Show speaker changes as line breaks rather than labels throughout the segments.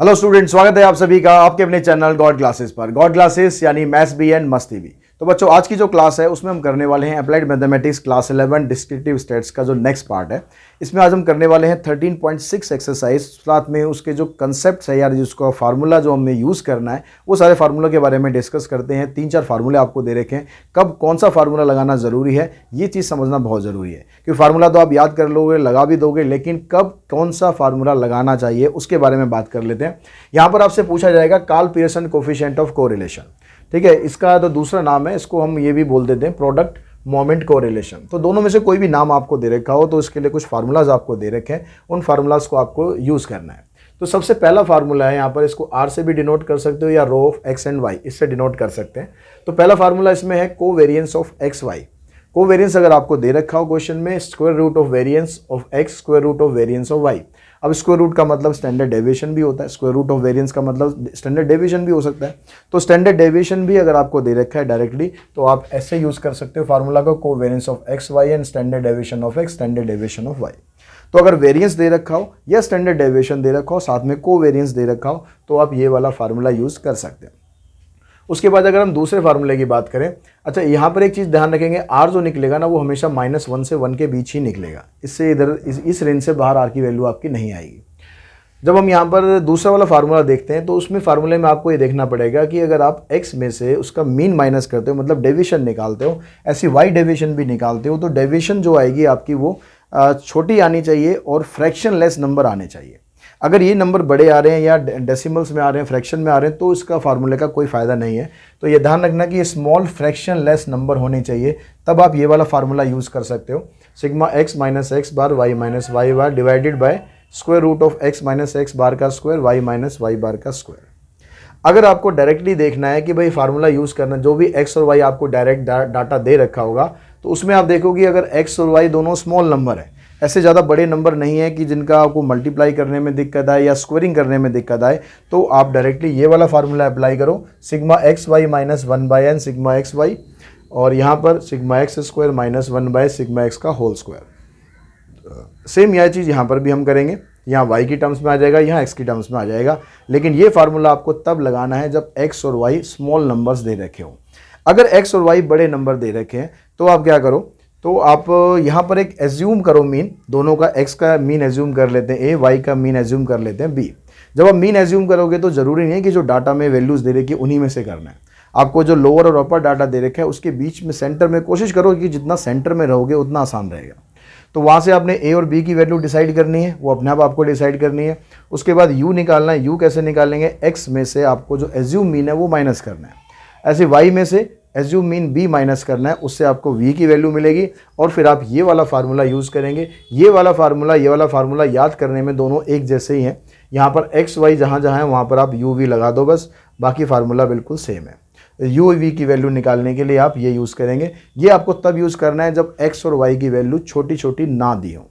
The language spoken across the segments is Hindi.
हेलो स्टूडेंट, स्वागत है आप सभी का आपके अपने चैनल गॉड क्लासेस पर। गॉड क्लासेस यानी मैथ्स भी एंड मस्ती भी। तो बच्चों, आज की जो क्लास है उसमें हम करने वाले हैं applied mathematics class 11 descriptive states का जो नेक्स्ट पार्ट है। इसमें आज हम करने वाले हैं 13.6 एक्सरसाइज, साथ में उसके जो कंसेप्ट है यार, जिसको फार्मूला जो हमें यूज़ करना है वो सारे फार्मूला के बारे में डिस्कस करते हैं। 3-4 फार्मूले आपको दे रखे हैं, कब कौन सा फार्मूला लगाना ज़रूरी है ये चीज़ समझना बहुत ज़रूरी है। क्योंकि फार्मूला तो आप याद कर लोगे, लगा भी दोगे, लेकिन कब कौन सा फार्मूला लगाना चाहिए उसके बारे में बात कर लेते हैं। यहाँ पर आपसे पूछा जाएगा Karl Pearson coefficient of correlation. ठीक है, इसका तो दूसरा नाम है, इसको हम ये भी बोल देते हैं प्रोडक्ट मोमेंट कोरिलेशन। तो दोनों में से कोई भी नाम आपको दे रखा हो तो इसके लिए कुछ फार्मूलाज आपको दे रखे हैं, उन फार्मूलाज को आपको यूज़ करना है। तो सबसे पहला फार्मूला है यहाँ पर, इसको आर से भी डिनोट कर सकते हो या rho of X and Y, इससे डिनोट कर सकते हैं। तो पहला फार्मूला इसमें है covariance of X Y. Covariance अगर आपको दे रखा हो क्वेश्चन में, square root of variance of X square root of variance of Y. अब स्क्वायर रूट का मतलब स्टैंडर्ड डेविएशन भी होता है, स्क्वायर रूट ऑफ वेरियंस का मतलब स्टैंडर्ड डेविएशन भी हो सकता है। तो स्टैंडर्ड डेविएशन भी अगर आपको दे रखा है डायरेक्टली, तो आप ऐसे यूज कर सकते हो फार्मूला को, covariance of X Y and standard deviation of X standard deviation of Y. तो अगर वेरियंस दे रखा हो या स्टैंडर्ड डेविएशन दे रखा हो, साथ में कोवेरियंस दे रखा हो, तो आप ये वाला फार्मूला यूज कर सकते हैं। उसके बाद अगर हम दूसरे फार्मूले की बात करें, अच्छा यहाँ पर एक चीज़ ध्यान रखेंगे, आर जो निकलेगा ना वो हमेशा -1 से 1 के बीच ही निकलेगा। इससे इधर इस रेंज से बाहर आर की वैल्यू आपकी नहीं आएगी। जब हम यहाँ पर दूसरा वाला फार्मूला देखते हैं तो उसमें फार्मूले में आपको ये देखना पड़ेगा कि अगर आप x में से उसका मीन माइनस करते हो, मतलब डेविएशन निकालते हो, ऐसी y डेविएशन भी निकालते हो, तो डेविएशन जो आएगी आपकी वो छोटी आनी चाहिए और फ्रैक्शन लेस नंबर आने चाहिए। अगर ये नंबर बड़े आ रहे हैं या डेसिमल्स में आ रहे हैं, फ्रैक्शन में आ रहे हैं, तो इसका फार्मूले का कोई फ़ायदा नहीं है। तो ये ध्यान रखना कि ये स्मॉल फ्रैक्शन लेस नंबर होने चाहिए, तब आप ये वाला फार्मूला यूज़ कर सकते हो। Sigma x minus x bar y minus y bar divided by square root of x minus x bar का square y minus y bar का स्क्वायर। अगर आपको डायरेक्टली देखना है कि भाई फार्मूला यूज़ करना, जो भी x और y आपको डायरेक्ट डाटा दे रखा होगा, तो उसमें आप देखोगे अगर x और y दोनों स्मॉल नंबर है, ऐसे ज़्यादा बड़े नंबर नहीं है कि जिनका आपको मल्टीप्लाई करने में दिक्कत आए या स्क्वायरिंग करने में दिक्कत आए, तो आप डायरेक्टली ये वाला फार्मूला अप्लाई करो, sigma x Y minus 1/n sigma x Y, और यहाँ पर sigma x square minus 1 sigma x का होल स्क्वायर। सेम यह चीज़ यहाँ पर भी हम करेंगे, यहाँ y की टर्म्स में आ जाएगा, यहाँ x की टर्म्स में आ जाएगा। लेकिन ये फार्मूला आपको तब लगाना है जब x और y स्मॉल नंबर्स दे रखे हो। अगर x और y बड़े नंबर दे रखे हैं तो आप क्या करो, तो आप यहाँ पर एक एज्यूम करो मीन, दोनों का x का मीन एज्यूम कर लेते हैं a, y का मीन एज्यूम कर लेते हैं b। जब आप मीन एज्यूम करोगे तो ज़रूरी नहीं है कि जो डाटा में वैल्यूज़ दे रखी है उन्हीं में से करना है। आपको जो लोअर और अपर डाटा दे रखा है उसके बीच में सेंटर में कोशिश करो कि जितना सेंटर में रहोगे उतना आसान रहेगा। तो वहाँ से आपने a और b की वैल्यू डिसाइड करनी है, वो अपने आप आपको डिसाइड करनी है। उसके बाद u निकालना है, u कैसे निकालेंगे, x में से आपको जो एज्यूम मीन है वो माइनस करना है, ऐसे y में से एज्यूम मीन b माइनस करना है, उससे आपको v की वैल्यू मिलेगी और फिर आप ये वाला फार्मूला यूज़ करेंगे। ये वाला फार्मूला याद करने में दोनों एक जैसे ही हैं। यहाँ पर x y जहाँ जहाँ है वहाँ पर आप u v लगा दो बस, बाकी फार्मूला बिल्कुल सेम है। u v की वैल्यू निकालने के लिए आप ये यूज़ करेंगे। ये आपको तब यूज़ करना है जब x और y की वैल्यू छोटी छोटी ना दी हो।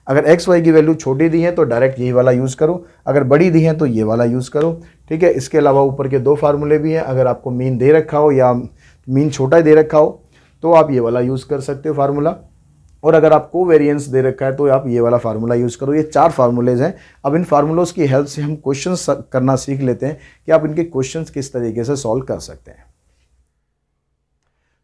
अगर x y की वैल्यू छोटी दी है तो डायरेक्ट यही वाला यूज़ करो, अगर बड़ी दी है तो ये वाला यूज़ करो। ठीक है, इसके अलावा ऊपर के 2 फार्मूले भी हैं। अगर आपको मीन दे रखा हो या मीन छोटा दे रखा हो तो आप ये वाला यूज़ कर सकते हो फार्मूला, और अगर आपको वेरिएंस दे रखा है तो आप ये वाला फार्मूला यूज़ करो। ये 4 फार्मूलेज हैं। अब इन फार्मूलोज़ की हेल्प से हम क्वेश्चंस करना सीख लेते हैं कि आप इनके क्वेश्चंस किस तरीके से सॉल्व कर सकते हैं।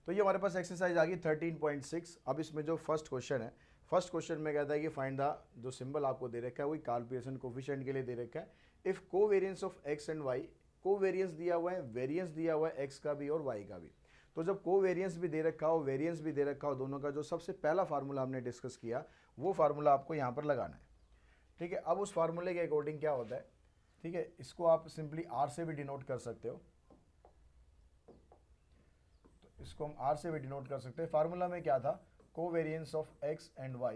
तो ये हमारे पास एक्सरसाइज आ गई 13.6। अब इसमें जो फर्स्ट क्वेश्चन है, फर्स्ट क्वेश्चन में कहता है कि फाइंड द, जो सिंबल आपको दे रखा है वही कार्ल पियर्सन कोफिशिएंट के लिए दे रखा है। If covariance of X and Y, covariance दिया हुआ है, वेरियंस दिया हुआ है एक्स का भी और वाई का भी। तो जब कोवेरियंस भी दे रखा हो, वेरियंस भी दे रखा हो, दोनों का जो सबसे पहला फार्मूला हमने डिस्कस किया वो फार्मूला आपको यहाँ पर लगाना है। ठीक है, अब उस फार्मूले के अकॉर्डिंग क्या होता है, ठीक है, इसको आप सिंपली आर से भी डिनोट कर सकते हो। इसको हम r से भी डिनोट कर सकते हैं। फार्मूला में क्या था, covariance of x and y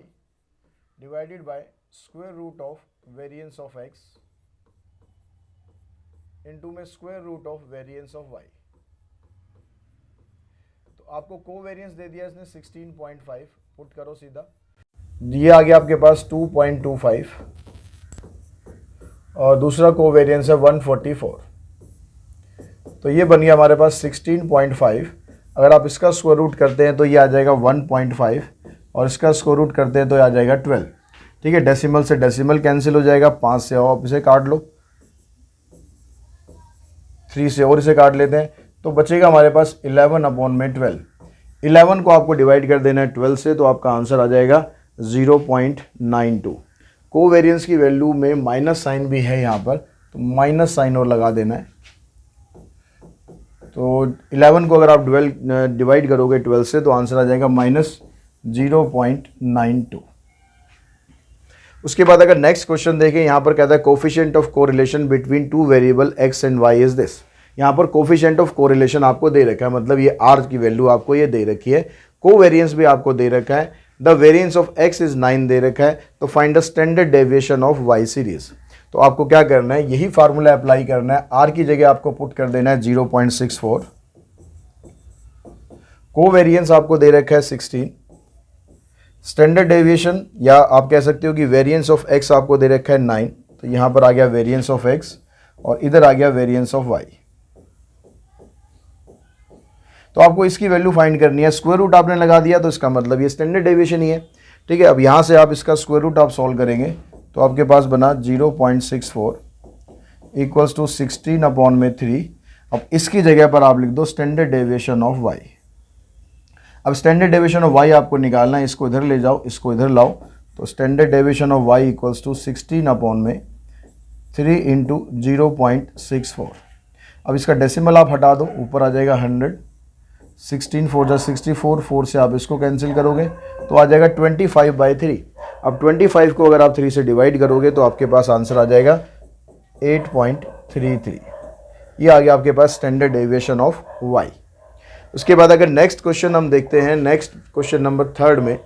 divided by square root of variance of x into में square root of variance of y। तो आपको कोवेरियंस दे दिया इसने 16.5, पुट करो सीधा, ये आ गया आपके पास 2.25 और दूसरा कोवेरियंस है 144। तो ये बन गया हमारे पास 16.5। अगर आप इसका स्क्वायर रूट करते हैं तो ये आ जाएगा 1.5 और इसका स्क्वायर रूट करते हैं तो ये आ जाएगा 12। ठीक है, डेसिमल से डेसिमल कैंसिल हो जाएगा, 5 से आप इसे काट लो, 3 से और इसे काट लेते हैं तो बचेगा हमारे पास 11/12। 11 को आपको डिवाइड कर देना है 12 से, तो आपका आंसर आ जाएगा 0.92। कोवेरियंस की वैल्यू में माइनस साइन भी है यहाँ पर, तो माइनस साइन और लगा देना है। तो 11 को अगर आप डिवाइड करोगे 12 से तो आंसर आ जाएगा -0.92। उसके बाद अगर नेक्स्ट क्वेश्चन देखें, यहाँ पर कहता है coefficient of correlation between two variable x and y is this. यहाँ पर कोफिशिएंट ऑफ कोरिलेशन आपको दे रखा है, मतलब ये r की वैल्यू आपको ये दे रखी है, कोवेरियंस भी आपको दे रखा है, the variance of x is 9 दे रखा है, तो find the standard deviation of y series. तो आपको क्या करना है, यही फार्मूला अप्लाई करना है, r की जगह आपको पुट कर देना है 0.64, कोवेरियंस आपको दे रखा है 16, स्टैंडर्ड डेविएशन या आप कह सकते हो कि वेरिएंस ऑफ x आपको दे रखा है 9, तो यहाँ पर आ गया वेरिएंस ऑफ x और इधर आ गया वेरिएंस ऑफ y। तो आपको इसकी वैल्यू फाइंड करनी है, स्क्वायर रूट आपने लगा दिया तो इसका मतलब ये स्टैंडर्ड डेविएशन ही है, ठीक है। अब यहाँ से आप इसका स्क्वायर रूट आप सॉल्व करेंगे तो आपके पास बना 0.64 इक्वल्स टू 16/3। अब इसकी जगह पर आप लिख दो स्टैंडर्ड डेविएशन ऑफ y। अब स्टैंडर्ड डेविएशन ऑफ y आपको निकालना है, इसको इधर ले जाओ, इसको इधर लाओ, तो standard deviation of y equals to 16/3 into 0.64। अब इसका डेसिमल आप हटा दो, ऊपर आ जाएगा 100, 16 4 जा 64, 4 से आप इसको कैंसिल करोगे तो आ जाएगा 25/3। अब 25 को अगर आप 3 से डिवाइड करोगे तो आपके पास आंसर आ जाएगा 8.33। ये आ गया आपके पास स्टैंडर्ड डेविएशन ऑफ y। उसके बाद अगर नेक्स्ट क्वेश्चन हम देखते हैं, नेक्स्ट क्वेश्चन नंबर थर्ड में,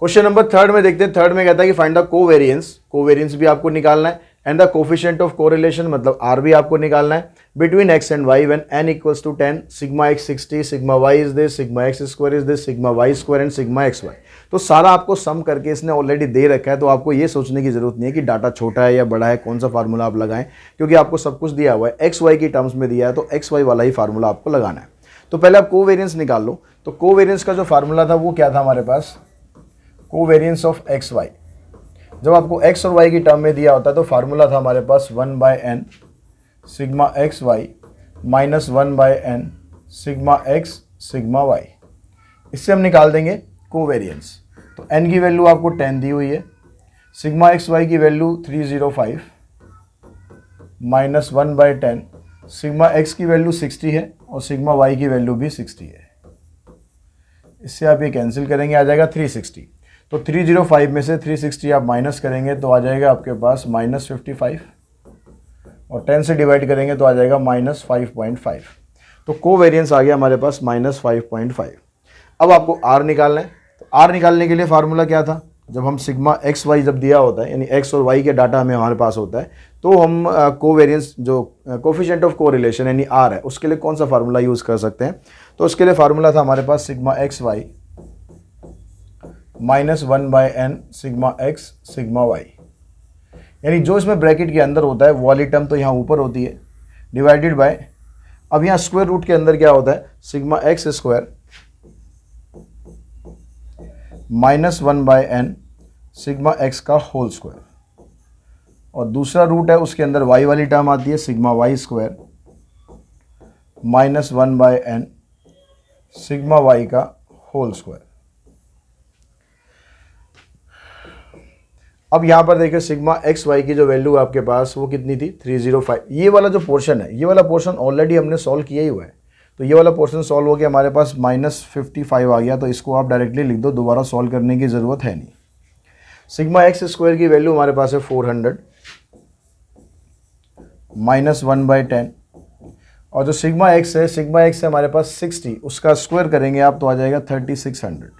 क्वेश्चन नंबर थर्ड में देखते हैं, थर्ड में कहता है कि फाइंड द कोवेरियंस, कोवेरियंस भी आपको निकालना है, and the coefficient of correlation मतलब r भी आपको निकालना है, between x and y when n equals to 10, sigma x 60, sigma y is this, sigma x square is this, sigma y square and sigma xy। तो सारा आपको सम करके इसने ऑलरेडी दे रखा है, तो आपको ये सोचने की जरूरत नहीं है कि डाटा छोटा है या बड़ा है, कौन सा फार्मूला आप लगाएं, क्योंकि आपको सब कुछ दिया हुआ है, एक्स वाई की टर्म्स में दिया है, तो एक्स वाई वाला ही फार्मूला आपको लगाना है। तो पहले आप कोवेरियंस निकाल लो। तो कोवेरियंस का जो फार्मूला था वो क्या था हमारे पास, कोवेरियंस ऑफ एक्स वाई। जब आपको x और y की टर्म में दिया होता है तो फार्मूला था हमारे पास 1/n sigma x Y minus 1/n sigma x sigma y। इससे हम निकाल देंगे कोवेरियंस। तो n की वैल्यू आपको 10 दी हुई है, सिग्मा एक्स वाई की वैल्यू 305 माइनस 1/10, सिग्मा x की वैल्यू 60 है और सिग्मा y की वैल्यू भी 60 है। इससे आप ये कैंसिल करेंगे, आ जाएगा 360। तो 305 में से 360 आप माइनस करेंगे तो आ जाएगा आपके पास -55 और 10 से डिवाइड करेंगे तो आ जाएगा -5.5। तो कोवेरियंस आ गया हमारे पास -5.5। अब आपको r निकालना है। तो r निकालने के लिए फार्मूला क्या था, जब हम सिग्मा एक्स वाई जब दिया होता है, यानी x और y के डाटा हमें हमारे पास होता है, तो हम कोवेरियंस जो कोफिशिएंट ऑफ कोरिलेशन यानी r है, उसके लिए कौन सा फार्मूला यूज़ कर सकते हैं। तो उसके लिए फार्मूला था हमारे पास sigma x Y minus 1/n sigma x sigma y, यानी जो इसमें ब्रैकेट के अंदर होता है वो वाली टर्म तो यहाँ ऊपर होती है, डिवाइडेड बाय, अब यहाँ स्क्वायर रूट के अंदर क्या होता है, sigma x square minus 1/n sigma x का होल स्क्वायर, और दूसरा रूट है उसके अंदर y वाली टर्म आती है sigma y square minus 1/n sigma y का होल स्क्वायर। अब यहाँ पर देखिए सिग्मा एक्स वाई की जो वैल्यू आपके पास वो कितनी थी 305। ये वाला जो पोर्शन है, ये वाला पोर्शन ऑलरेडी हमने सॉल्व किया ही हुआ है, तो ये वाला पोर्शन सॉल्व हो गया, हमारे पास -55 आ गया, तो इसको आप डायरेक्टली लिख दो, दोबारा सॉल्व करने की ज़रूरत है नहीं। सिग्मा एक्स स्क्वायर की वैल्यू हमारे पास है 400 माइनस 1/10, और जो सिग्मा एक्स है हमारे पास 60, उसका स्क्वायर करेंगे आप तो आ जाएगा 3600।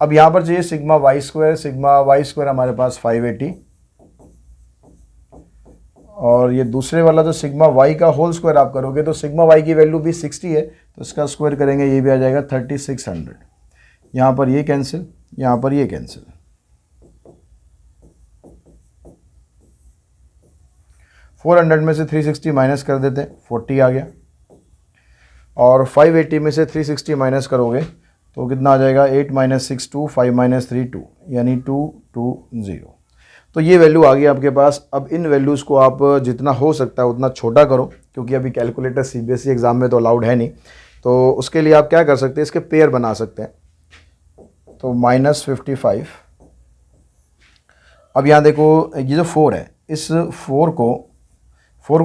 अब यहाँ पर चाहिए सिग्मा वाई स्क्वायर हमारे पास 580, और ये दूसरे वाला जो सिग्मा वाई का होल स्क्वायर आप करोगे तो सिग्मा वाई की वैल्यू भी 60 है, तो इसका स्क्वायर करेंगे ये भी आ जाएगा 3600। यहाँ पर ये कैंसिल, यहाँ पर ये कैंसिल, 400 में से 360 माइनस कर देते हैं, 40 आ गया, और 580 में से 360 माइनस करोगे तो कितना आ जाएगा, 8 - 6 2, 5 - 3 2, यानी 220। तो ये वैल्यू आ गई आपके पास। अब इन वैल्यूज़ को आप जितना हो सकता है उतना छोटा करो, क्योंकि अभी कैलकुलेटर सीबीएसई एग्ज़ाम में तो अलाउड है नहीं। तो उसके लिए आप क्या कर सकते हैं, इसके पेयर बना सकते हैं। तो -55। अब यहाँ देखो ये जो 4 है, इस 4 को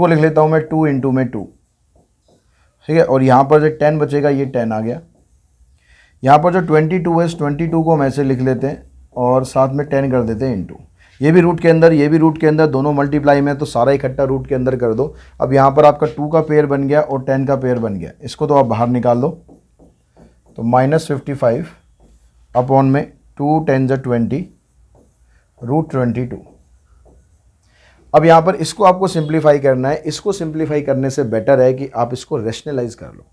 लिख लेता हूँ मैं 2 इंटू में 2, ठीक है। और यहाँ पर जो 10 बचेगा ये 10 आ गया। यहाँ पर जो 22 है, इस 22 को हम ऐसे लिख लेते हैं और साथ में 10 कर देते हैं इंटू। ये भी रूट के अंदर, ये भी रूट के अंदर, दोनों मल्टीप्लाई में, तो सारा इकट्ठा रूट के अंदर कर दो। अब यहाँ पर आपका 2 का पेयर बन गया और 10 का पेयर बन गया, इसको तो आप बाहर निकाल दो। तो -55 अपॉन में 2 10 20 रूट 22। अब यहाँ पर इसको आपको सिंप्लीफाई करना है। इसको सिंप्लीफाई करने से बेटर है कि आप इसको रेशनलाइज कर लो।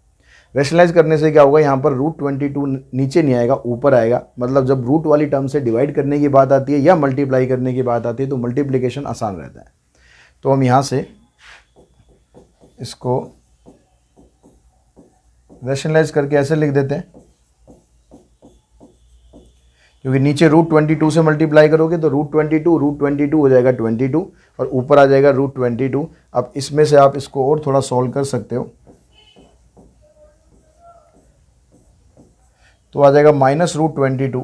रेशनलाइज करने से क्या होगा, यहाँ पर रूट 22 नीचे नहीं आएगा, ऊपर आएगा। मतलब जब रूट वाली टर्म से डिवाइड करने की बात आती है या मल्टीप्लाई करने की बात आती है तो मल्टीप्लिकेशन आसान रहता है। तो हम यहाँ से इसको रेशनलाइज करके ऐसे लिख देते हैं, क्योंकि नीचे रूट 22 से मल्टीप्लाई करोगे तो रूट 22 हो जाएगा 22 और ऊपर आ जाएगा रूट 22। अब इसमें से आप इसको और थोड़ा सॉल्व कर सकते हो, तो आ जाएगा -√22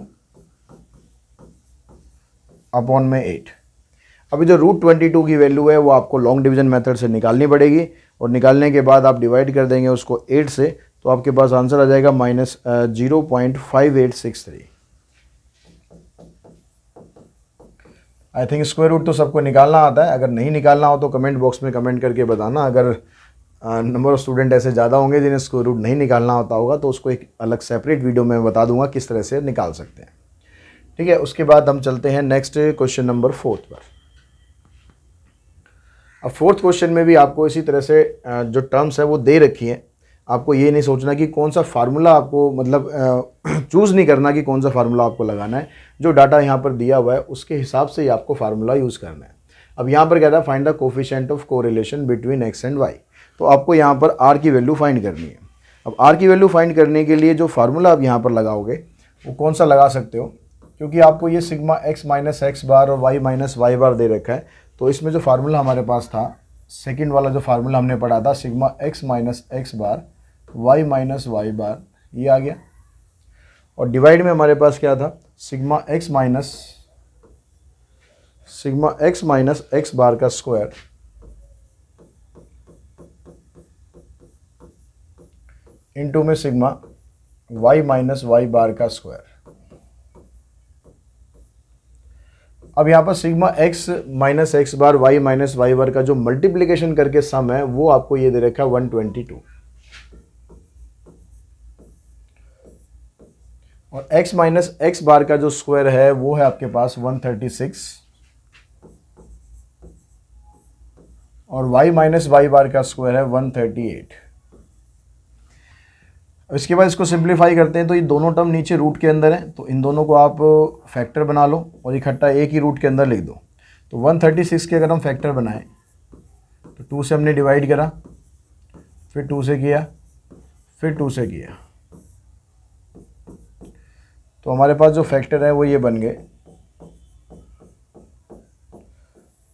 अपॉन में 8। अभी जो रूट 22 की वैल्यू है वो आपको लॉन्ग डिवीजन मेथड से निकालनी पड़ेगी, और निकालने के बाद आप डिवाइड कर देंगे उसको 8 से, तो आपके पास आंसर आ जाएगा -0.5863। आई थिंक स्क्वायर रूट तो सबको निकालना आता है। अगर नहीं निकालना हो तो कमेंट बॉक्स में कमेंट करके बताना। अगर नंबर ऑफ स्टूडेंट ऐसे ज़्यादा होंगे जिन्हें स्क्वायर रूट नहीं निकालना होता होगा तो उसको एक अलग सेपरेट वीडियो में बता दूंगा किस तरह से निकाल सकते हैं, ठीक है। उसके बाद हम चलते हैं नेक्स्ट क्वेश्चन नंबर 4 पर। अब 4th क्वेश्चन में भी आपको इसी तरह से जो टर्म्स है वो दे रखी है। आपको ये नहीं सोचना कि कौन सा फार्मूला आपको, मतलब चूज़ नहीं करना कि कौन सा फार्मूला आपको लगाना है। जो डाटा यहाँ पर दिया हुआ है उसके हिसाब से ही आपको फार्मूला यूज़ करना है। अब यहाँ पर कहता है find the coefficient of correlation between x and y। तो आपको यहाँ पर r की वैल्यू फाइंड करनी है। अब r की वैल्यू फाइंड करने के लिए जो फार्मूला आप यहाँ पर लगाओगे वो कौन सा लगा सकते हो, क्योंकि आपको ये सिग्मा x माइनस एक्स बार और y माइनस वाई बार दे रखा है। तो इसमें जो फार्मूला हमारे पास था, सेकंड वाला जो फार्मूला हमने पढ़ा था, सिग्मा x माइनस एक्स बार y माइनस वाई बार, ये आ गया। और डिवाइड में हमारे पास क्या था, sigma x minus x bar का स्क्वायर इनटू में sigma y minus y bar का स्क्वायर। अब यहाँ पर सिग्मा x माइनस एक्स बार y माइनस वाई बार का जो मल्टीप्लिकेशन करके सम है वो आपको ये दे रखा है 122, और x माइनस एक्स बार का जो स्क्वायर है वो है आपके पास 136, और y माइनस वाई बार का स्क्वायर है 138। इसके बाद इसको सिंप्लीफाई करते हैं तो ये दोनों टर्म नीचे रूट के अंदर है, तो इन दोनों को आप फैक्टर बना लो और इकट्ठा एक ही रूट के अंदर लिख दो। तो 136 के अगर हम फैक्टर बनाएं तो 2 से हमने डिवाइड करा, फिर 2 से किया, फिर 2 से किया, तो हमारे पास जो फैक्टर है वो ये बन गए।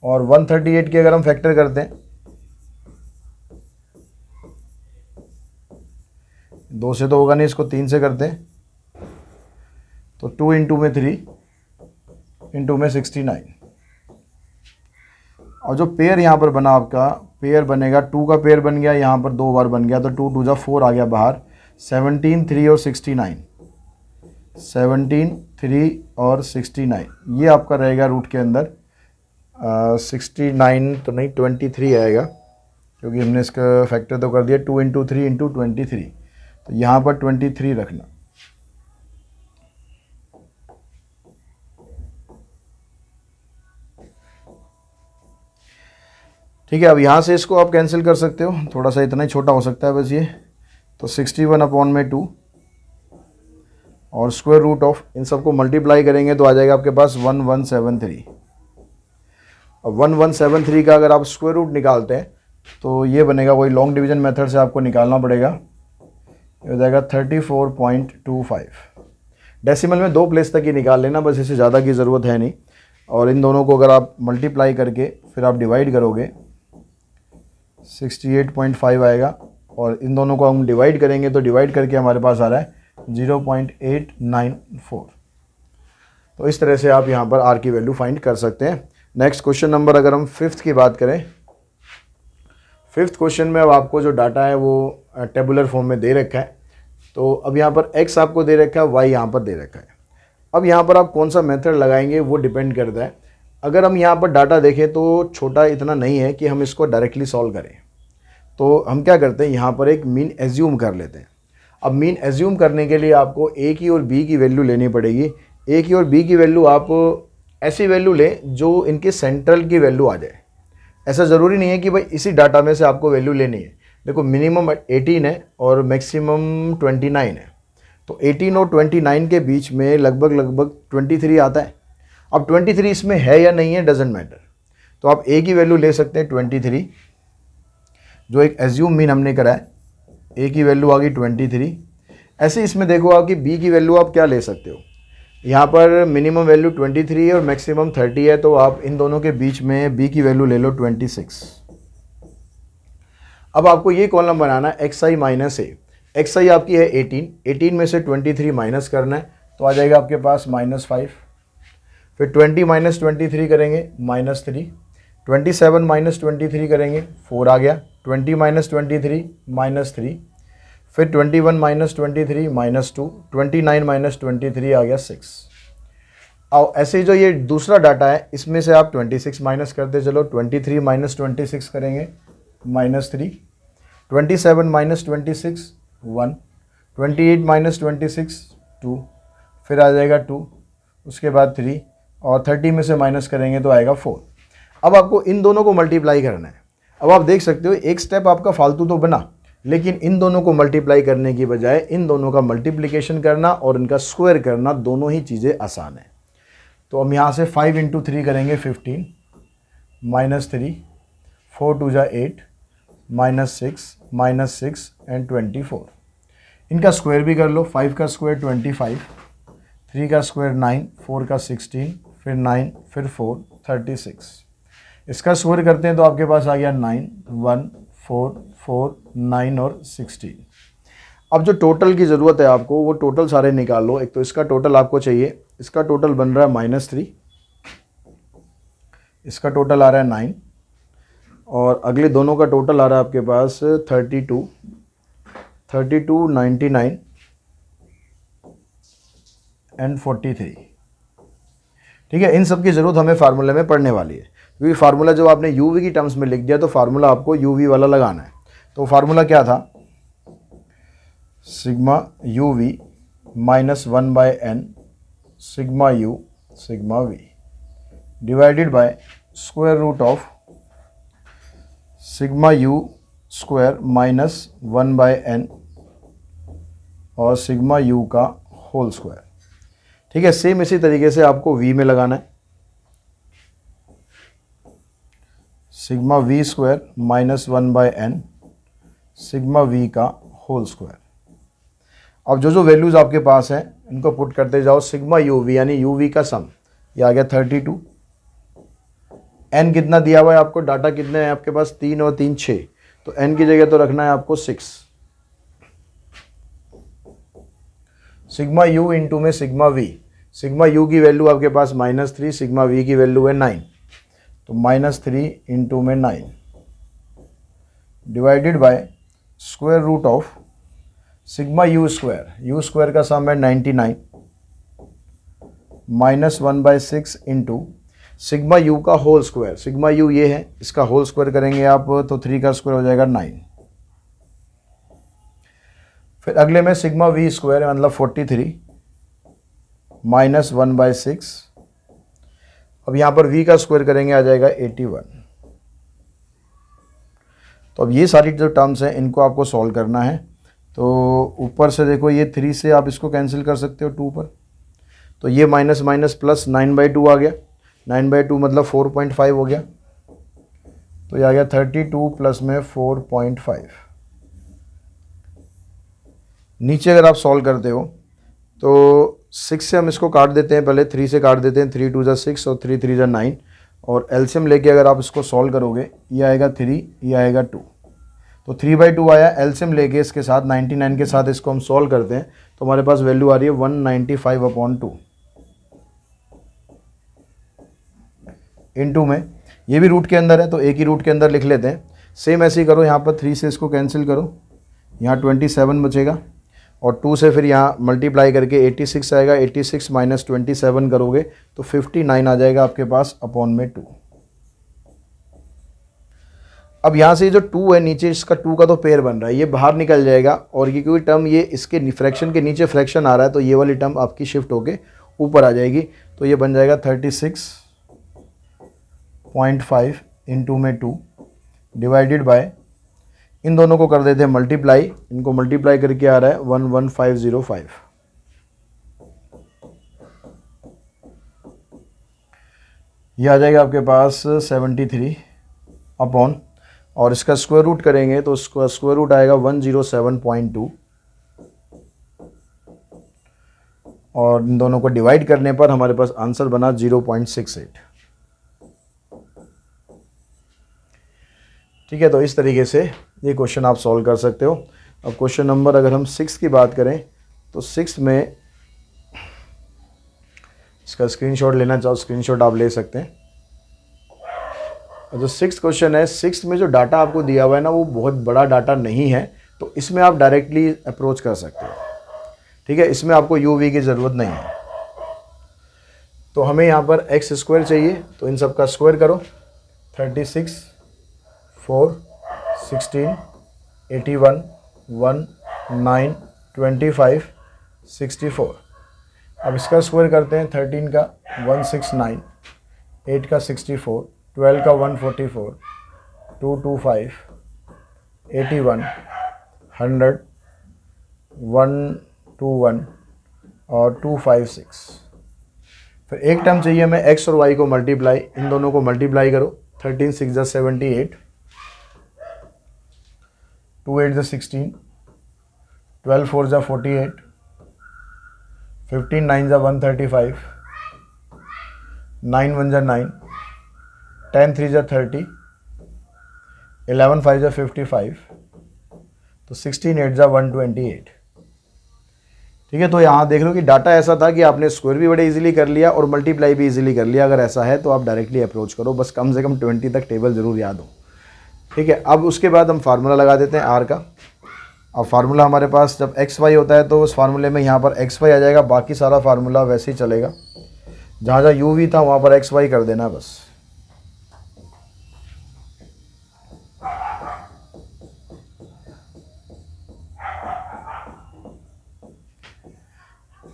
और 138 के अगर हम फैक्टर करते हैं, 2 से तो होगा नहीं, इसको 3 से करते हैं, तो 2 इंटू में 3 इंटू में 69। और जो पेयर यहाँ पर बना आपका, पेयर बनेगा 2 का पेयर बन गया, यहाँ पर 2 बार बन गया, तो 2 2 4 आ गया बाहर, 17 3 और 69, 17 3 और 69, ये आपका रहेगा रूट के अंदर। 69 तो नहीं, 23 आएगा, क्योंकि हमने इसका फैक्टर तो कर दिया 2 इंटू 3 इंटू 23, तो यहाँ पर 23 रखना। ठीक है। अब यहाँ से इसको आप कैंसिल कर सकते हो, थोड़ा सा इतना ही छोटा हो सकता है बस ये। तो 61 अपॉन में 2 और स्क्वायर रूट ऑफ, इन सबको मल्टीप्लाई करेंगे तो आ जाएगा आपके पास 1173। अब 1173 का अगर आप स्क्वायर रूट निकालते हैं तो ये बनेगा, वही लॉन्ग डिवीजन मेथड से आपको निकालना पड़ेगा, ये हो जाएगा 34.25। डेसिमल में 2 प्लेस तक ही निकाल लेना बस, इससे ज़्यादा की ज़रूरत है नहीं। और इन दोनों को अगर आप मल्टीप्लाई करके फिर आप डिवाइड करोगे 68.5 आएगा, और इन दोनों को हम डिवाइड करेंगे तो डिवाइड करके हमारे पास आ रहा है 0.894। तो इस तरह से आप यहाँ पर आर की वैल्यू फाइंड कर सकते हैं। नेक्स्ट क्वेश्चन नंबर अगर हम फिफ्थ की बात करें, फिफ्थ क्वेश्चन में अब आपको जो डाटा है वो टेबुलर फॉर्म में दे रखा है। तो अब यहाँ पर x आपको दे रखा है, y यहाँ पर दे रखा है। अब यहाँ पर आप कौन सा मेथड लगाएंगे वो डिपेंड करता है। अगर हम यहाँ पर डाटा देखें तो छोटा इतना नहीं है कि हम इसको डायरेक्टली सॉल्व करें, तो हम क्या करते हैं, यहाँ पर एक मीन एज्यूम कर लेते हैं। अब मीन एज्यूम करने के लिए आपको a की और b की वैल्यू लेनी पड़ेगी। a की और b की वैल्यू आप ऐसी वैल्यू लें जो इनके सेंट्रल की वैल्यू आ जाए। ऐसा ज़रूरी नहीं है कि भाई इसी डाटा में से आपको वैल्यू लेनी है। देखो मिनिमम 18 है और मैक्सिमम 29 है, तो 18 और 29 के बीच में लगभग 23 आता है। अब 23 इसमें है या नहीं है डजेंट मैटर, तो आप a की वैल्यू ले सकते हैं 23, जो एक एज्यूम मीन हमने करा है। a की वैल्यू आ गई 23। ऐसे इसमें देखो आप कि b की वैल्यू आप क्या ले सकते हो। यहाँ पर मिनिमम वैल्यू 23 और मैक्सिमम 30 है, तो आप इन दोनों के बीच में b की वैल्यू ले लो 26। अब आपको ये कॉलम बनाना है xi माइनस ए। xi आपकी है 18 में से 23 माइनस करना है, तो आ जाएगा आपके पास -5। फिर 20 माइनस 23 करेंगे -3, 27 माइनस 23 करेंगे 4 आ गया, 20 माइनस 23 -3, फिर 21 माइनस 23 -2, 29 माइनस 23 आ गया 6। और ऐसे जो ये दूसरा डाटा है इसमें से आप 26 माइनस करते चलो। 23 माइनस 26 करेंगे -3, 27 माइनस 26 1, 28 माइनस 26 2, फिर आ जाएगा 2, उसके बाद 3, और 30 में से माइनस करेंगे तो आएगा 4। अब आपको इन दोनों को मल्टीप्लाई करना है। अब आप देख सकते हो एक स्टेप आपका फालतू तो बना, लेकिन इन दोनों को मल्टीप्लाई करने की बजाय इन दोनों का मल्टीप्लिकेशन करना और इनका स्क्वायर करना, दोनों ही चीज़ें आसान है। तो हम यहाँ से 5 × 3 करेंगे 15, -3, 4 2 जा 8, -6 एंड 24। इनका स्क्वायर भी कर लो। 5 का स्क्वायर 25, 3 का स्क्वायर 9, 4 का 16, फिर 9, फिर 4 36। इसका स्क्वायर करते हैं तो आपके पास आ गया 9, 1 4 4 9 और 16। अब जो टोटल की ज़रूरत है आपको वो टोटल सारे निकाल लो। एक तो इसका टोटल आपको चाहिए, इसका टोटल बन रहा है -3, इसका टोटल आ रहा है 9, और अगले दोनों का टोटल आ रहा है आपके पास 32, 99 एंड 43। ठीक है, इन सब की ज़रूरत हमें फार्मूले में पढ़ने वाली है, क्योंकि फार्मूला जब आपने यूवी की टर्म्स में लिख दिया तो फार्मूला आपको यूवी वाला लगाना है। तो फार्मूला क्या था, sigma U V -1/n sigma U sigma V divided by square root of sigma U square -1/n और सिग्मा यू का होल स्क्वायर। ठीक है, सेम इसी तरीके से आपको v में लगाना है। Sigma we square -1/n sigma we का होल स्क्वायर। अब जो वैल्यूज़ आपके पास हैं इनको पुट करते जाओ। सिग्मा यू वी यानी यू वी का सम, ये आ गया 32। n कितना दिया हुआ है आपको, डाटा कितने हैं आपके पास, 3 और 3 6, तो n की जगह तो रखना है आपको 6। सिग्मा u इंटू में सिग्मा v, सिग्मा u की वैल्यू आपके पास -3, सिग्मा v की वैल्यू है 9, तो -3 इंटू में 9 divided by square root of sigma u square का सम है 99 -1/6 इंटू सिग्मा यू का होल स्क्वायर। सिग्मा यू ये है, इसका होल स्क्वायर करेंगे आप तो 3 का स्क्वायर हो जाएगा 9। फिर अगले में सिग्मा वी स्क्वायर मतलब 43 -1/6। अब यहाँ पर v का स्क्वायर करेंगे आ जाएगा 81। तो अब ये सारी जो टर्म्स हैं इनको आपको सॉल्व करना है। तो ऊपर से देखो ये 3 से आप इसको कैंसिल कर सकते हो 2 पर, तो ये माइनस माइनस प्लस 9/2 आ गया। 9/2 मतलब 4.5 हो गया, तो ये आ गया 32 प्लस में 4.5। नीचे अगर आप सॉल्व करते हो तो 6 से हम इसको काट देते हैं, पहले 3 से काट देते हैं, 3 2 ज़ा 6 और 3 3 ज़ा 9, और एलसीएम लेके अगर आप इसको सॉल्व करोगे ये आएगा 3, ये आएगा 2, तो 3/2 आया। एलसीएम लेके इसके साथ 99 के साथ इसको हम सॉल्व करते हैं तो हमारे पास वैल्यू आ रही है 195/2 इनटू में, ये भी रूट के अंदर है तो एक ही रूट के अंदर लिख लेते हैं। सेम ऐसे ही करो, यहाँ पर 3 से इसको कैंसिल करो, यहाँ 27 बचेगा, और 2 से फिर यहाँ मल्टीप्लाई करके 86 आएगा, 86 माइनस 27 करोगे तो 59 आ जाएगा आपके पास अपॉन में 2। अब यहाँ से जो 2 है नीचे, इसका 2 का तो पेयर बन रहा है, ये बाहर निकल जाएगा, और ये कोई टर्म ये इसके फ्रैक्शन के नीचे फ्रैक्शन आ रहा है तो ये वाली टर्म आपकी शिफ्ट होके ऊपर आ जाएगी, तो ये बन जाएगा 36.5 इंटू में 2 डिवाइडेड बाय, इन दोनों को कर देते हैं मल्टीप्लाई, इनको मल्टीप्लाई करके आ रहा है 11505, ये आ जाएगा आपके पास 73 अपॉन, और इसका स्क्वायर रूट करेंगे तो इसका स्क्वायर रूट आएगा 107.2, और इन दोनों को डिवाइड करने पर हमारे पास आंसर बना 0.68। ठीक है, तो इस तरीके से ये क्वेश्चन आप सॉल्व कर सकते हो। अब क्वेश्चन नंबर अगर हम 6 की बात करें तो 6 में इसका स्क्रीनशॉट लेना चाहो स्क्रीनशॉट आप ले सकते हैं। और जो 6th क्वेश्चन है, 6th में जो डाटा आपको दिया हुआ है ना वो बहुत बड़ा डाटा नहीं है, तो इसमें आप डायरेक्टली अप्रोच कर सकते हो। ठीक है, इसमें आपको यूवी की ज़रूरत नहीं है। तो हमें यहाँ पर एक्स स्क्वायर चाहिए, तो इन सब का स्क्वायर करो, 36 4 16 81 1 9 25 64। अब इसका स्क्वायर करते हैं, 13 का 169, 8 का 64, 12 का 144, 225, 81, 100, 121 और 256। फिर एक टर्म चाहिए हमें एक्स और वाई को मल्टीप्लाई, इन दोनों को मल्टीप्लाई करो, 13 6 ज़ा 78, 2 8 ज़ा 16, 12 4 ज़ा 48, 15 9 ज़ा 135, 9 1 ज़ा 9, 10 3 ज़ा 30, 11 5 ज़ा 55, तो 16 8 ज़ा 128। ठीक है, तो यहाँ देख लो कि डाटा ऐसा था कि आपने स्क्वायर भी बड़े इजीली कर लिया और मल्टीप्लाई भी इजीली कर लिया। अगर ऐसा है तो आप डायरेक्टली अप्रोच करो, बस कम से कम 20 तक टेबल ज़रूर याद हो। ठीक है, अब उसके बाद हम फार्मूला लगा देते हैं आर का। अब फार्मूला हमारे पास जब एक्स वाई होता है तो उस फार्मूले में यहाँ पर एक्स वाई आ जाएगा, बाकी सारा फार्मूला वैसे ही चलेगा, जहाँ जहाँ यू वी था वहाँ पर एक्स वाई कर देना बस।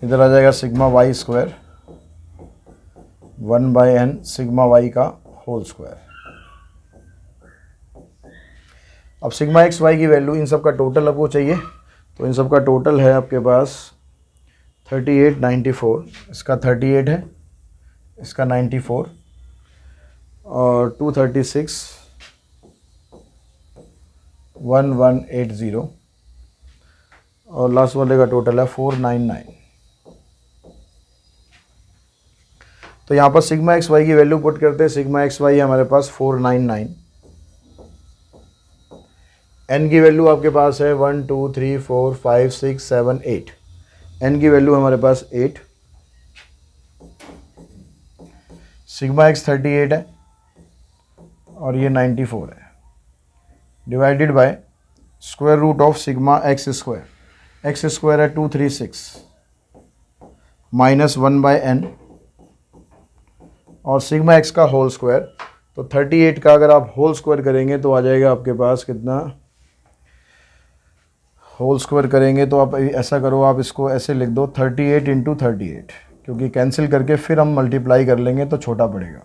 इधर आ जाएगा sigma Y square 1/n sigma Y का होल स्क्वायर। अब सिग्मा एक्स वाई की वैल्यू, इन सब का टोटल आपको चाहिए, तो इन सब का टोटल है आपके पास 3894, इसका 38 है, इसका 94 और 236 1180, और लास्ट वाले का टोटल है 499। तो यहाँ पर सिग्मा एक्स वाई की वैल्यू पुट करते हैं, सिग्मा एक्स वाई हमारे पास 499, एन की वैल्यू आपके पास है 1 2 3 4 5 6 7 8, एन की वैल्यू हमारे पास 8, सिग्मा एक्स 38 है और ये 94 है, divided by square root of sigma x square, X square है 236 माइनस 1/n और सिग्मा एक्स का होल स्क्वायर, तो 38 का अगर आप होल स्क्वायर करेंगे तो आ जाएगा आपके पास कितना, होल स्क्वायर करेंगे तो आप ऐसा करो, आप इसको ऐसे लिख दो 38 इंटू 38, क्योंकि कैंसिल करके फिर हम मल्टीप्लाई कर लेंगे तो छोटा पड़ेगा।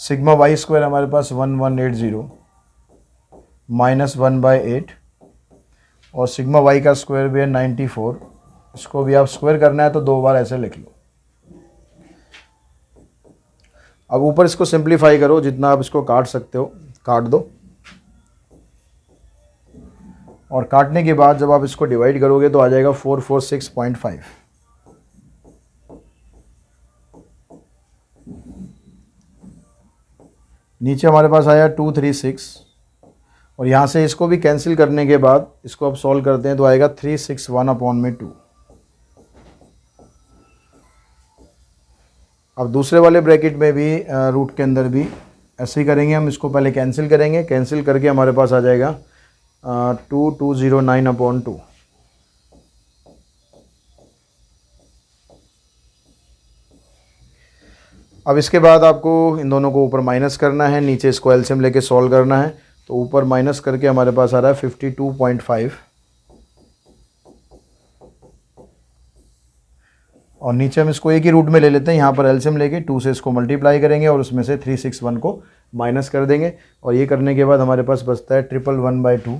सिग्मा वाई स्क्वायर हमारे पास 1180 माइनस 1/8 और सिग्मा वाई का स्क्वायर भी है 94, इसको भी आप स्क्वायर करना है तो 2 बार ऐसे लिख लो। अब ऊपर इसको सिंप्लीफाई करो, जितना आप इसको काट सकते हो काट दो, और काटने के बाद जब आप इसको डिवाइड करोगे तो आ जाएगा 446.5। नीचे हमारे पास आया 236 और यहाँ से इसको भी कैंसिल करने के बाद इसको अब सॉल्व करते हैं तो आएगा 361/2। अब दूसरे वाले ब्रैकेट में भी रूट के अंदर भी ऐसे ही करेंगे हम। इसको पहले कैंसिल करेंगे, कैंसिल करके हमारे पास आ जाएगा 2209/2। अब इसके बाद आपको इन दोनों को ऊपर माइनस करना है, नीचे इसको एलसीएम लेके सॉल्व करना है। तो ऊपर माइनस करके हमारे पास आ रहा है 52.5 और नीचे हम इसको एक ही रूट में ले लेते हैं। यहाँ पर एलसीएम लेके 2 से इसको मल्टीप्लाई करेंगे और उसमें से 361 को माइनस कर देंगे और ये करने के बाद हमारे पास बचता है 111/2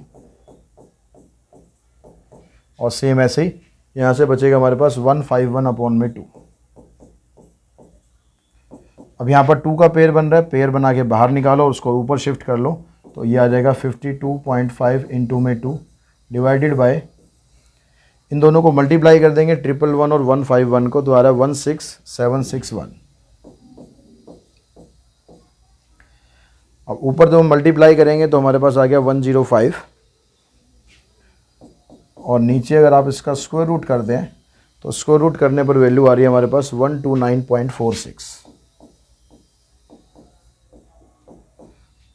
और सेम ऐसे ही यहाँ से बचेगा हमारे पास 151/2। अब यहाँ पर 2 का पेयर बन रहा है, पेयर बना के बाहर निकालो और उसको ऊपर शिफ्ट कर लो तो ये आ जाएगा 52.5 इंटू में 2 डिवाइडेड बाय, इन दोनों को मल्टीप्लाई कर देंगे 111 और 151 को तो आ रहा है 16761। अब ऊपर जब हम मल्टीप्लाई करेंगे तो हमारे पास आ गया 105 और नीचे अगर आप इसका स्क्वायर रूट कर दें तो स्क्वायर रूट करने पर वैल्यू आ रही है हमारे पास 129.46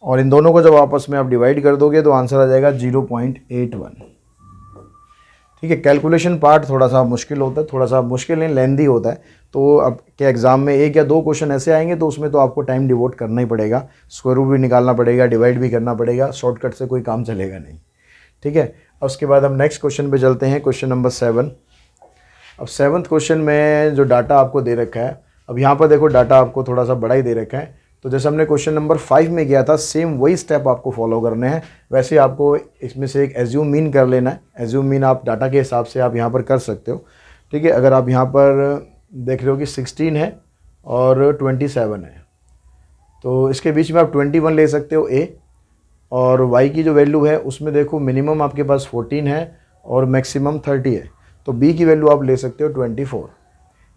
और इन दोनों को जब आपस में आप डिवाइड कर दोगे तो आंसर आ जाएगा 0.81। ठीक है, कैलकुलेशन पार्ट थोड़ा सा मुश्किल होता है, थोड़ा सा मुश्किल नहीं लेंदी होता है। तो अब के एग्ज़ाम में 1 या 2 क्वेश्चन ऐसे आएंगे तो उसमें तो आपको टाइम डिवोट करना ही पड़ेगा, स्क्वायर रूट भी निकालना पड़ेगा, डिवाइड भी करना पड़ेगा, शॉर्टकट से कोई काम चलेगा नहीं। ठीक है, अब उसके बाद हम नेक्स्ट क्वेश्चन पे चलते हैं, क्वेश्चन नंबर 7। अब 7th क्वेश्चन में जो डाटा आपको दे रखा है, अब यहाँ पर देखो डाटा आपको थोड़ा सा बड़ा ही दे रखा है। तो जैसे हमने क्वेश्चन नंबर 5 में किया था सेम वही स्टेप आपको फॉलो करने हैं। वैसे आपको इसमें से एक एज्यूम मीन कर लेना है। एज्यूम मीन आप डाटा के हिसाब से आप यहाँ पर कर सकते हो। ठीक है, अगर आप यहाँ पर देख रहे हो कि 16 है और 27 है तो इसके बीच में आप 21 ले सकते हो ए, और वाई की जो वैल्यू है उसमें देखो मिनिमम आपके पास 14 है और मैक्सिमम 30 है, तो बी की वैल्यू आप ले सकते हो 24।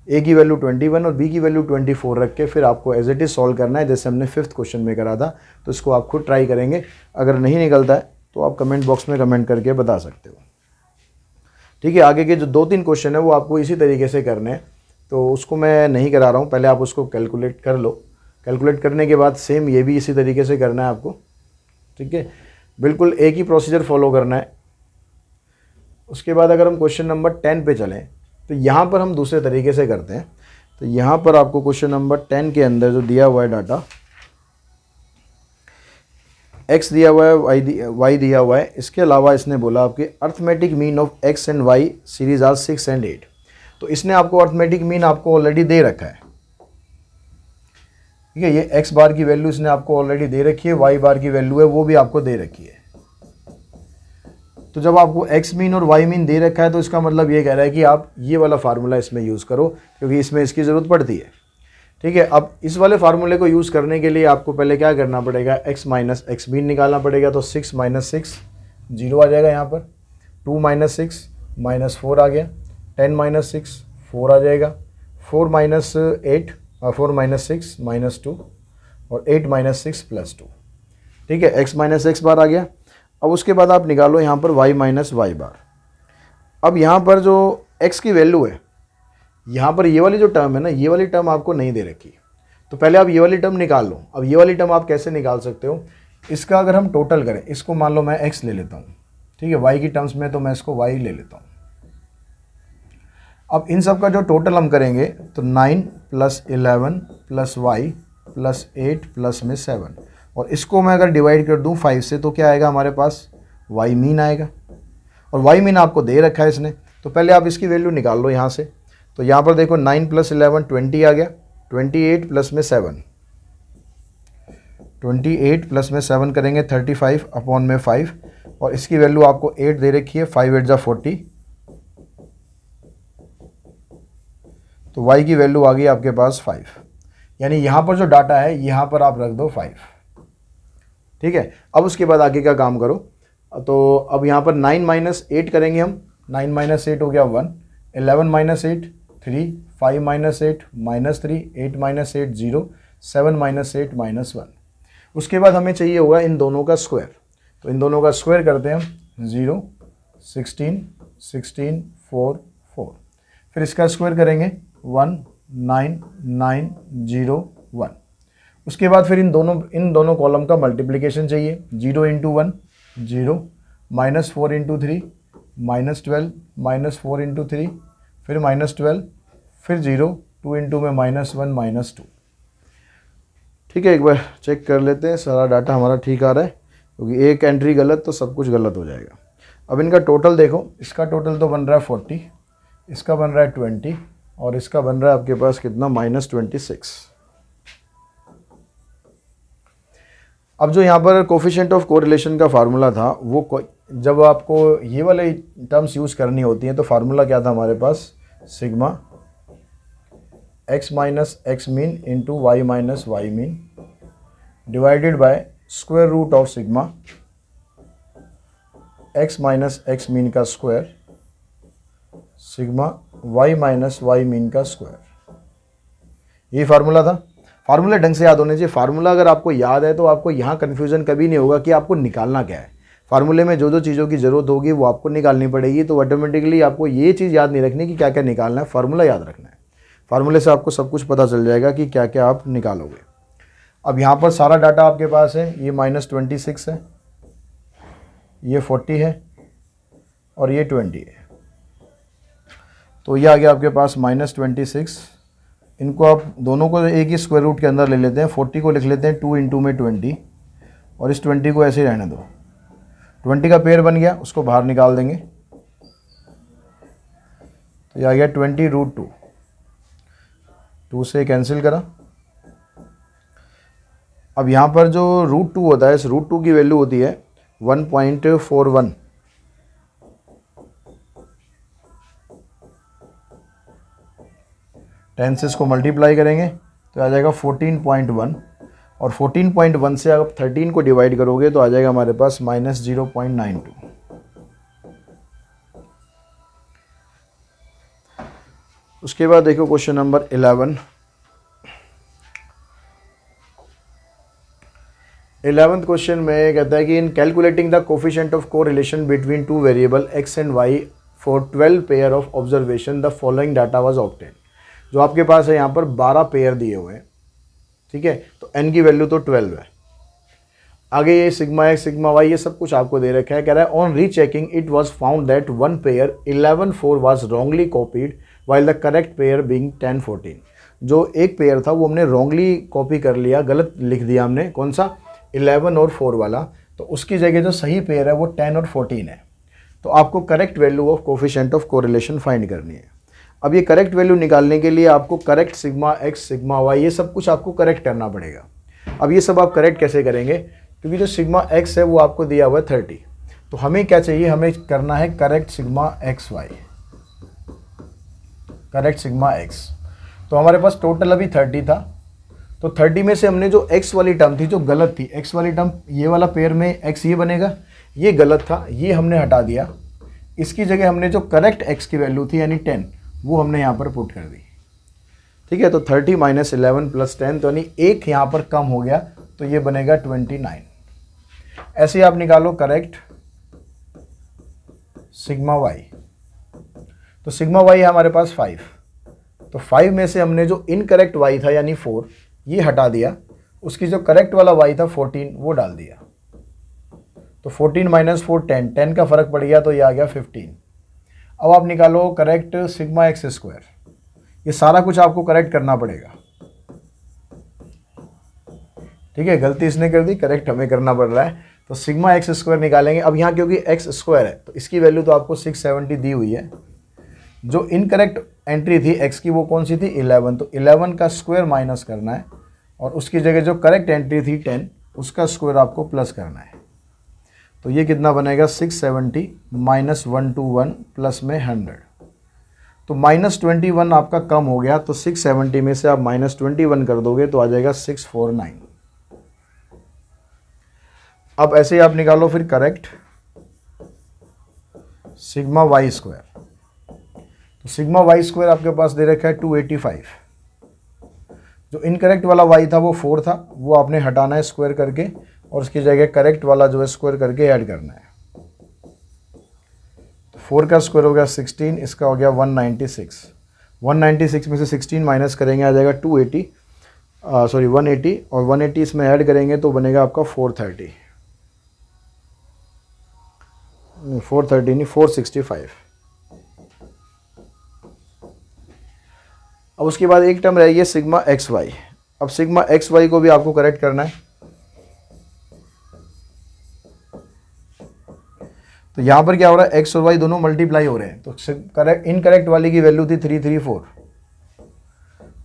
ए की वैल्यू 21 और बी की वैल्यू 24 रख के फिर आपको एज इट इज़ सॉल्व करना है जैसे हमने 5th क्वेश्चन में करा था। तो इसको आप खुद ट्राई करेंगे, अगर नहीं निकलता है तो आप कमेंट बॉक्स में कमेंट करके बता सकते हो। ठीक है, आगे के जो 2-3 क्वेश्चन है वो आपको इसी तरीके से करने हैं, तो उसको मैं नहीं करा रहा हूँ, पहले आप उसको कैलकुलेट कर लो। कैलकुलेट करने के बाद सेम ये भी इसी तरीके से करना है आपको। ठीक है, बिल्कुल एक ही प्रोसीजर फॉलो करना है। उसके बाद अगर हम क्वेश्चन नंबर 10 पे चलें तो यहाँ पर हम दूसरे तरीके से करते हैं। तो यहाँ पर आपको क्वेश्चन नंबर 10 के अंदर जो दिया हुआ है डाटा, x दिया हुआ है, y दिया हुआ है, इसके अलावा इसने बोला आपके arithmetic mean of x and y series are 6 and 8। तो इसने आपको अर्थमेटिक मीन आपको ऑलरेडी दे रखा है। ठीक है, ये x बार की वैल्यू इसने आपको ऑलरेडी दे रखी है, y बार की वैल्यू है वो भी आपको दे रखी है। तो जब आपको x मीन और y मीन दे रखा है तो इसका मतलब ये कह रहा है कि आप ये वाला फार्मूला इसमें यूज़ करो क्योंकि इसमें इसकी ज़रूरत पड़ती है। ठीक है, अब इस वाले फार्मूले को यूज़ करने के लिए आपको पहले क्या करना पड़ेगा, x माइनस एक्स मीन निकालना पड़ेगा। तो 6 माइनस 6 0 आ जाएगा यहाँ पर, 2 माइनस 6 माइनस 4 आ गया, 10 माइनस 6 4 आ जाएगा, 4 माइनस 6 माइनस 2 और 8 माइनस 6 प्लस 2। ठीक है, x माइनस एक्स बार आ गया। अब उसके बाद आप निकालो यहाँ पर y माइनस वाई बार। अब यहाँ पर जो x की वैल्यू है, यहाँ पर ये वाली जो टर्म है ना, ये वाली टर्म आपको नहीं दे रखी, तो पहले आप ये वाली टर्म निकाल लो। अब ये वाली टर्म आप कैसे निकाल सकते हो, इसका अगर हम टोटल करें, इसको मान लो मैं x ले लेता हूँ। ठीक है, y की टर्म्स में तो मैं इसको y ले लेता हूँ। अब इन सब का जो टोटल हम करेंगे तो 9 plus 11 plus Y plus 8 plus में 7, और इसको मैं अगर डिवाइड कर दूं 5 से तो क्या आएगा हमारे पास, वाई मीन आएगा। और वाई मीन आपको दे रखा है इसने, तो पहले आप इसकी वैल्यू निकाल लो यहाँ से। तो यहाँ पर देखो 9 प्लस 11 20 आ गया, 28 प्लस में 7, 28 प्लस में 7 करेंगे 35 अपॉन में 5, और इसकी वैल्यू आपको 8 दे रखी है, 5 8 जा 40, तो y की वैल्यू आ गई आपके पास 5। यानी यहाँ पर जो डाटा है यहाँ पर आप रख दो 5। ठीक है, अब उसके बाद आगे का काम करो। तो अब यहाँ पर 9 माइनस 8 करेंगे हम, 9 माइनस 8 हो गया 1, 11 माइनस 8 3, 5 माइनस 8 -3, 8 माइनस 8 0, 7 माइनस 8 -1। उसके बाद हमें चाहिए होगा इन दोनों का स्क्वायर, तो इन दोनों का स्क्वायर करते हैं हम, 0 16 16 4 4, फिर इसका स्क्वायर करेंगे 1 9 9 0 1। उसके बाद फिर इन दोनों कॉलम का मल्टीप्लिकेशन चाहिए, 0 इंटू 1 0, -4 इंटू 3 -12, -4 इंटू 3 फिर -12, फिर 0, 2 इंटू में -1 -2। ठीक है, एक बार चेक कर लेते हैं सारा डाटा हमारा ठीक आ रहा है, क्योंकि एक एंट्री गलत तो सब कुछ गलत हो जाएगा। अब इनका टोटल देखो, इसका टोटल तो बन रहा है 40, इसका बन रहा है 20 और इसका बन रहा है आपके पास कितना, -26। अब जो यहाँ पर कोफिशिएंट ऑफ कोरिलेशन का फार्मूला था, वो जब आपको ये वाले टर्म्स यूज़ करनी होती हैं तो फार्मूला क्या था हमारे पास, sigma x minus x mean into y minus y mean divided by square root of sigma x minus x mean का square sigma y minus y mean का स्क्वायर। ये फार्मूला था। फार्मूला ढंग से याद होने चाहिए। फार्मूला अगर आपको याद है तो आपको यहाँ कन्फ्यूज़न कभी नहीं होगा कि आपको निकालना क्या है। फार्मूले में जो जो चीज़ों की ज़रूरत होगी वो आपको निकालनी पड़ेगी, तो ऑटोमेटिकली आपको ये चीज़ याद नहीं रखनी कि क्या क्या निकालना है, फार्मूला याद रखना है। फार्मूले से आपको सब कुछ पता चल जाएगा कि क्या क्या आप निकालोगे। अब यहाँ पर सारा डाटा आपके पास है, ये -26 है, ये 40 है और ये 20 है, तो ये आ गया आपके पास -26। इनको आप दोनों को एक ही स्क्वायर रूट के अंदर ले लेते हैं। 40 को लिख लेते हैं 2 इंटू में 20 और इस 20 को ऐसे ही रहने दो। 20 का पेयर बन गया, उसको बाहर निकाल देंगे, तो ये आ गया 20√2। 2 से कैंसिल करा। अब यहाँ पर जो √2 होता है, इस √2 की वैल्यू होती है 1.41। टेन से इसको मल्टीप्लाई करेंगे तो आ जाएगा 14.1 और 14.1 से आप 13 को डिवाइड करोगे तो आ जाएगा हमारे पास -0.92। उसके बाद देखो क्वेश्चन नंबर 11। 11th क्वेश्चन में कहता है कि इन calculating the coefficient of correlation between two variable x and y for 12 pair of observation the following data was obtain. जो आपके पास है यहाँ पर 12 पेयर दिए हुए हैं, ठीक है, तो n की वैल्यू तो 12 है। आगे ये सिग्मा x सिग्मा y ये सब कुछ आपको दे रखा है। कह रहा है on rechecking it was found that one pair 11/4 was wrongly copied while the correct pair being 10/14। जो एक पेयर था वो हमने रॉन्गली कॉपी कर लिया, गलत लिख दिया हमने, कौन सा, 11 और 4 वाला, तो उसकी जगह जो सही पेयर है वो 10 और 14 है। तो आपको correct value of coefficient of correlation find करनी है। अब ये करेक्ट वैल्यू निकालने के लिए आपको correct sigma x sigma y ये सब कुछ आपको करेक्ट करना पड़ेगा। अब ये सब आप करेक्ट कैसे करेंगे, क्योंकि जो सिग्मा x है वो आपको दिया हुआ है 30, तो हमें क्या चाहिए, हमें करना है correct sigma x y, correct sigma x। तो हमारे पास टोटल अभी 30 था, तो 30 में से हमने जो x वाली टर्म थी जो गलत थी, x वाली टर्म ये वाला पेयर में x ये बनेगा, ये गलत था, ये हमने हटा दिया। इसकी जगह हमने जो करेक्ट x की वैल्यू थी यानी 10 वो हमने यहाँ पर पुट कर दी, ठीक है। तो 30 - 11 + 10, तो यानी एक यहाँ पर कम हो गया, तो ये बनेगा 29। ऐसे ही आप निकालो करेक्ट सिग्मा y। तो सिग्मा y है हमारे पास 5, तो 5 में से हमने जो इनकरेक्ट y था यानी 4 ये हटा दिया, उसकी जो करेक्ट वाला y था 14 वो डाल दिया। तो 14 - 4 10, 10 का फर्क पड़ गया, तो ये आ गया 15। अब आप निकालो करेक्ट सिग्मा x स्क्वायर। ये सारा कुछ आपको करेक्ट करना पड़ेगा, ठीक है। गलती इसने कर दी, करेक्ट हमें करना पड़ रहा है। तो सिग्मा x स्क्वायर निकालेंगे। अब यहाँ क्योंकि x स्क्वायर है तो इसकी वैल्यू तो आपको 670 दी हुई है। जो इनकरेक्ट एंट्री थी x की वो कौन सी थी, 11, तो 11 का स्क्वायर माइनस करना है और उसकी जगह जो करेक्ट एंट्री थी 10 उसका स्क्वायर आपको प्लस करना है। तो ये कितना बनेगा, 670 - 121 प्लस में 100, तो -21 आपका कम हो गया। तो 670 में से आप -21 कर दोगे तो आ जाएगा 649। अब ऐसे ही आप निकालो फिर करेक्ट सिग्मा वाई स्क्वायर। तो सिग्मा वाई स्क्वायर आपके पास दे रखा है 285। जो इनकरेक्ट वाला वाई था वो 4 था, वो आपने हटाना है स्क्वायर करके, और उसकी जगह करेक्ट वाला जो है स्क्वायर करके ऐड करना है। तो 4 का स्क्वायर हो गया 16, इसका हो गया 196। 196 में से 16 माइनस करेंगे आ जाएगा 180, और 180 इसमें ऐड करेंगे तो बनेगा आपका 430 नहीं 465। अब उसके बाद एक टर्म रहेगी सिग्मा एक्स वाई। अब सिग्मा एक्स वाई को भी आपको करेक्ट करना है। तो यहाँ पर क्या हो रहा है, एक्स और वाई दोनों मल्टीप्लाई हो रहे हैं, तो करेक्ट इनकरेक्ट वाली की वैल्यू थी 334।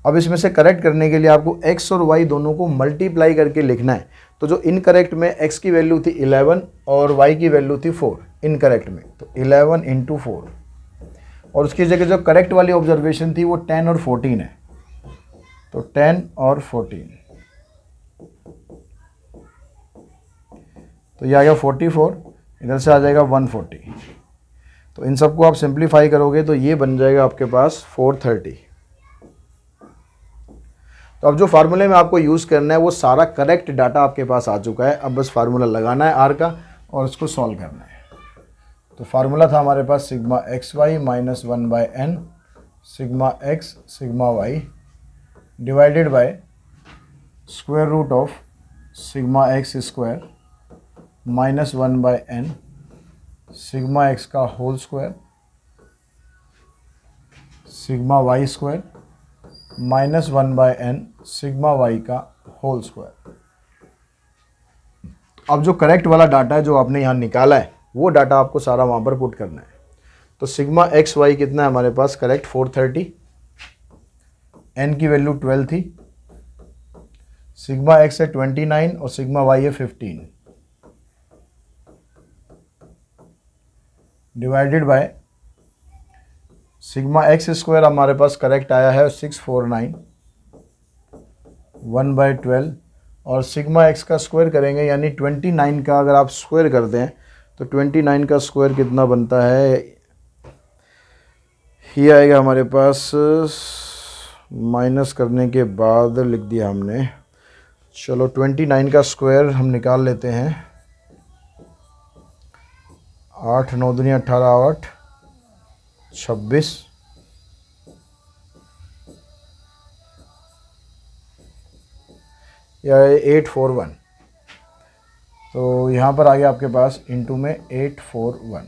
अब इसमें से करेक्ट करने के लिए आपको एक्स और वाई दोनों को मल्टीप्लाई करके लिखना है। तो जो इनकरेक्ट में एक्स की वैल्यू थी 11 और वाई की वैल्यू थी 4 इनकरेक्ट में, तो 11 × 4, और उसकी जगह जो करेक्ट वाली ऑब्जर्वेशन थी वो 10 और 14 है, तो 10 और 14, तो ये आ गया 44, इधर से आ जाएगा 140। तो इन सबको आप सिंप्लीफाई करोगे तो ये बन जाएगा आपके पास 430। तो अब जो फार्मूले में आपको यूज़ करना है वो सारा करेक्ट डाटा आपके पास आ चुका है। अब बस फार्मूला लगाना है आर का और उसको सॉल्व करना है। तो फार्मूला था हमारे पास sigma x Y minus 1/n sigma x sigma y divided by square root of sigma x square minus 1/n sigma x का whole square sigma Y square minus 1/n sigma Y का होल स्क्वायर। अब जो करेक्ट वाला डाटा है जो आपने यहाँ निकाला है वो डाटा आपको सारा वहाँ पर पुट करना है। तो सिग्मा एक्स वाई कितना है हमारे पास करेक्ट 430, n की वैल्यू 12 थी, सिग्मा एक्स है 29 और सिग्मा वाई है 15 divided by sigma x square हमारे पास करेक्ट आया है 649 1/12, और सिग्मा एक्स का स्क्वायर करेंगे यानी 29 का अगर आप स्क्वायर करते हैं तो 29 का स्क्वायर कितना बनता है, ये आएगा हमारे पास, माइनस करने के बाद लिख दिया हमने। चलो 29 का स्क्वायर हम निकाल लेते हैं, 8 9 दूनी 18 8 26, या 841, तो यहाँ पर आ गया आपके पास इंटू में 841।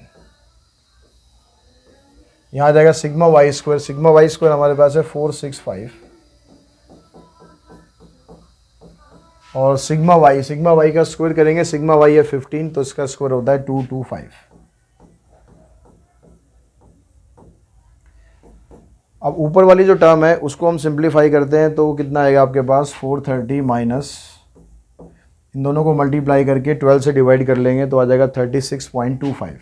यहाँ आ जाएगा सिग्मा वाई स्क्वायर हमारे पास है 465, और सिग्मा वाई का स्क्वायर करेंगे, सिग्मा वाई है 15 तो इसका स्क्वायर होता है 225। अब ऊपर वाली जो टर्म है उसको हम सिंप्लीफाई करते हैं तो कितना आएगा आपके पास 430 माइनस, इन दोनों को मल्टीप्लाई करके 12 से डिवाइड कर लेंगे तो आ जाएगा 36.25।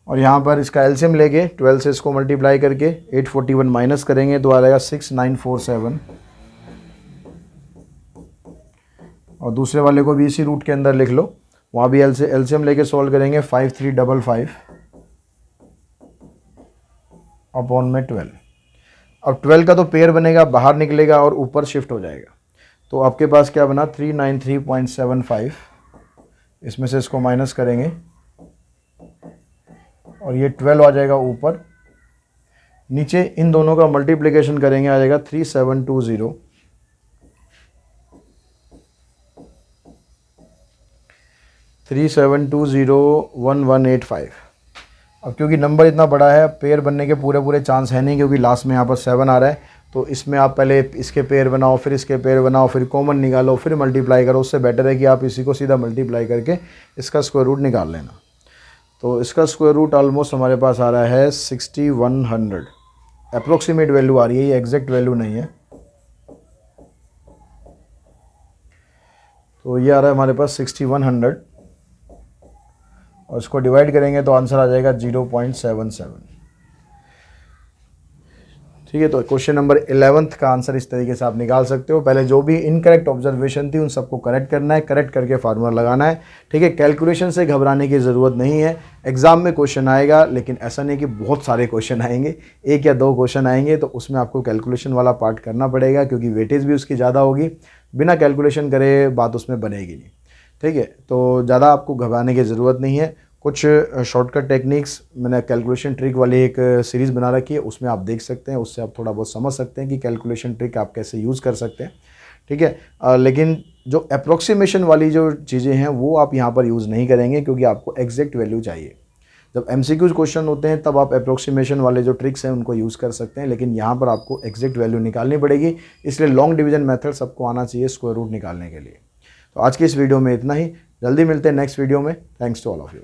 और यहाँ पर इसका एलसीएम लेके 12 से इसको मल्टीप्लाई करके 841 माइनस करेंगे तो आ जाएगा 6947, और दूसरे वाले को भी इसी रूट के अंदर लिख लो, वहाँ भी एलसीएम लेके सॉल्व करेंगे 5355 अपॉन में 12। अब 12 का तो पेयर बनेगा, बाहर निकलेगा और ऊपर शिफ्ट हो जाएगा, तो आपके पास क्या बना 393.75, इसमें से इसको माइनस करेंगे और ये 12 आ जाएगा ऊपर, नीचे इन दोनों का मल्टीप्लिकेशन करेंगे आ जाएगा 3720 1185। अब क्योंकि नंबर इतना बड़ा है पेयर बनने के पूरे चांस है नहीं, क्योंकि लास्ट में यहाँ पर 7 आ रहा है, तो इसमें आप पहले इसके पेयर बनाओ, फिर इसके पेयर बनाओ, फिर कॉमन निकालो, फिर मल्टीप्लाई करो। उससे बेटर है कि आप इसी को सीधा मल्टीप्लाई करके इसका स्क्वायर रूट निकाल लेना। तो इसका स्क्वायर रूट ऑलमोस्ट हमारे पास आ रहा है 6100, अप्रोक्सीमेट वैल्यू आ रही है, ये एग्जैक्ट वैल्यू नहीं है। तो ये आ रहा है हमारे पास 6100, और इसको डिवाइड करेंगे तो आंसर आ जाएगा 0.77। ठीक है, तो क्वेश्चन नंबर 11 का आंसर इस तरीके से आप निकाल सकते हो। पहले जो भी इनकरेक्ट ऑब्जर्वेशन थी उन सबको करेक्ट करना है, करेक्ट करके फार्मूला लगाना है। ठीक है, कैलकुलेशन से घबराने की ज़रूरत नहीं है। एग्जाम में क्वेश्चन आएगा, लेकिन ऐसा नहीं कि बहुत सारे क्वेश्चन आएंगे, 1 या 2 क्वेश्चन आएंगे, तो उसमें आपको कैलकुलेशन वाला पार्ट करना पड़ेगा, क्योंकि वेटेज भी उसकी ज़्यादा होगी। बिना कैलकुलेशन करे बात उसमें बनेगी नहीं। ठीक है, तो ज़्यादा आपको घबराने की ज़रूरत नहीं है। कुछ शॉर्टकट टेक्निक्स मैंने कैलकुलेशन ट्रिक वाली एक सीरीज़ बना रखी है, उसमें आप देख सकते हैं, उससे आप थोड़ा बहुत समझ सकते हैं कि कैलकुलेशन ट्रिक आप कैसे यूज़ कर सकते हैं। ठीक है, लेकिन जो अप्रोक्सीमेशन वाली जो चीज़ें हैं वो आप यहाँ पर यूज़ नहीं करेंगे, क्योंकि आपको एग्जैक्ट वैल्यू चाहिए। जब MCQs क्वेश्चन होते हैं तब आप अप्रोक्सीमेशन वाले जो ट्रिक्स हैं उनको यूज़ कर सकते हैं, लेकिन यहाँ पर आपको एग्जैक्ट वैल्यू निकालनी पड़ेगी। इसलिए लॉन्ग डिवीजन मेथड सबको आना चाहिए स्क्वायर रूट निकालने के लिए। तो आज की इस वीडियो में इतना ही, जल्दी मिलते हैं नेक्स्ट वीडियो में। Thanks to all of you.